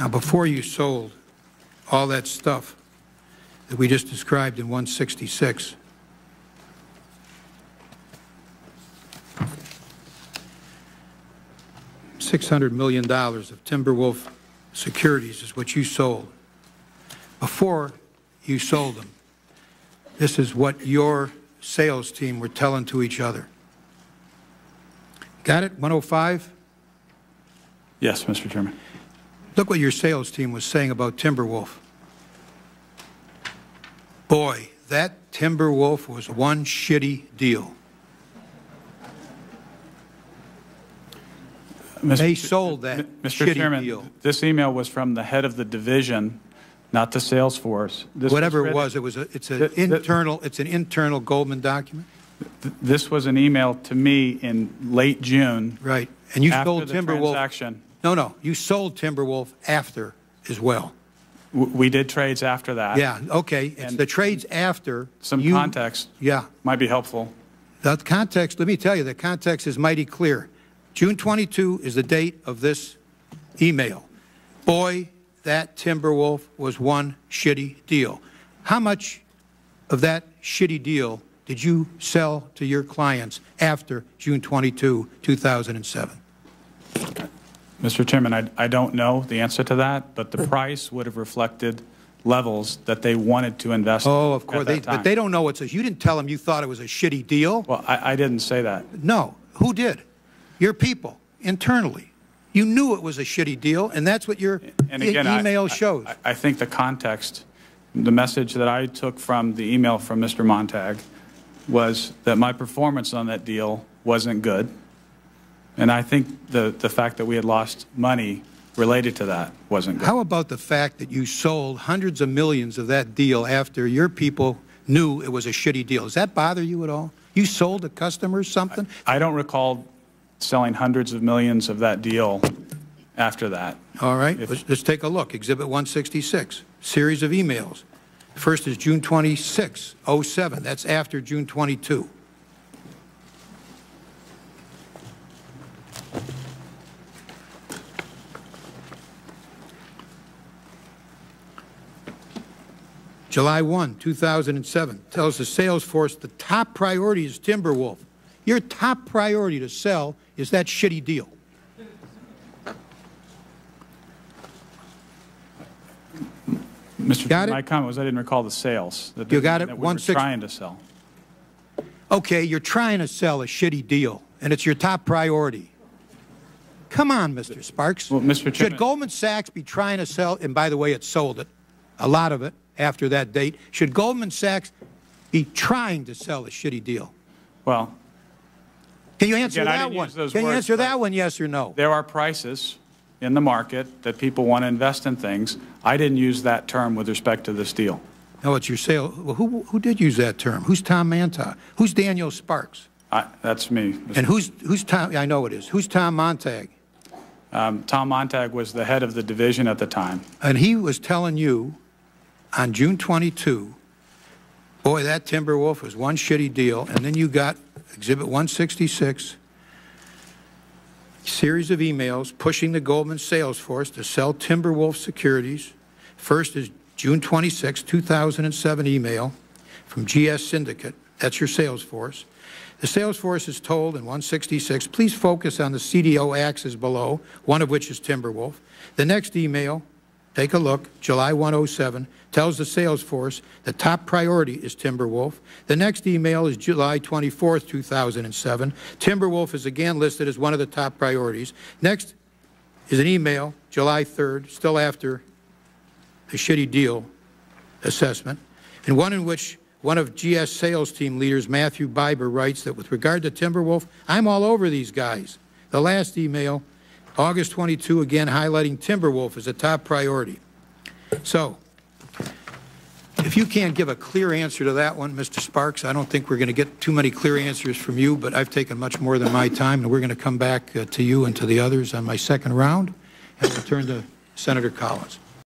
Now, before you sold all that stuff that we just described in 166, $600 million of Timberwolf securities is what you sold. Before you sold them, this is what your sales team were telling to each other. Got it? 105? Yes, Mr. Chairman. Look what your sales team was saying about Timberwolf. Boy, that Timberwolf was one shitty deal. They sold that Mr. shitty Chairman, deal. This email was from the head of the division, not the sales force. Whatever it was, it's an internal Goldman document. This was an email to me in late June. Right, and you sold the Timberwolf. Transaction. No, you sold Timberwolf after as well. We did trades after that. Yeah, okay. It's the trades after. Some context. Yeah, might be helpful. The context. Let me tell you, the context is mighty clear. June 22 is the date of this email. Boy, that Timberwolf was one shitty deal. How much of that shitty deal did you sell to your clients after June 22, 2007? Mr. Chairman, I don't know the answer to that, but the price would have reflected levels that they wanted to invest in. Oh, of course. But they don't know you didn't tell them you thought it was a shitty deal. Well, I didn't say that. No. Who did? Your people, internally. You knew it was a shitty deal, and that's what your email shows. I think the context, the message that I took from the email from Mr. Montag was that my performance on that deal wasn't good. And I think the fact that we had lost money related to that wasn't good. How about the fact that you sold hundreds of millions of that deal after your people knew it was a shitty deal? Does that bother you at all? You sold to customers something? I don't recall selling hundreds of millions of that deal after that. All right. Let's take a look. Exhibit 166, series of emails. First is June 26, 07. That's after June 22. July 1, 2007, tells the sales force the top priority is Timberwolf. Your top priority to sell is that shitty deal. Mr. Chairman, my comment was I didn't recall the sales. You got it? That we were trying to sell. Okay, you're trying to sell a shitty deal, and it's your top priority. Come on, Mr. Sparks. Well, Mr. Chairman, should Goldman Sachs be trying to sell, and by the way, it sold it, a lot of it, after that date. Should Goldman Sachs be trying to sell a shitty deal? Well, can you answer that one? Can you answer that one, yes or no? There are prices in the market that people want to invest in things. I didn't use that term with respect to this deal. No, it's your sale. Well, who did use that term? Who's Tom Montag? Who's Daniel Sparks? That's me. Mr. And who's Tom? I know it is. Who's Tom Montag? Tom Montag was the head of the division at the time. And he was telling you on June 22, boy, that Timberwolf was one shitty deal. And then you got Exhibit 166, series of emails pushing the Goldman sales force to sell Timberwolf securities. First is June 26, 2007 email from GS Syndicate. That's your sales force. The sales force is told in 166, please focus on the CDO axes below, one of which is Timberwolf. The next email, take a look, July 107, tells the sales force the top priority is Timberwolf. The next email is July 24, 2007. Timberwolf is again listed as one of the top priorities. Next is an email, July 3rd, still after the shitty deal assessment, and one in which one of GS sales team leaders, Matthew Biber, writes that with regard to Timberwolf, I'm all over these guys. The last email, August 22, again highlighting Timberwolf as a top priority. So, if you can't give a clear answer to that one, Mr. Sparks, I don't think we're going to get too many clear answers from you, but I've taken much more than my time, and we're going to come back to you and to the others on my second round, and we'll turn to Senator Collins.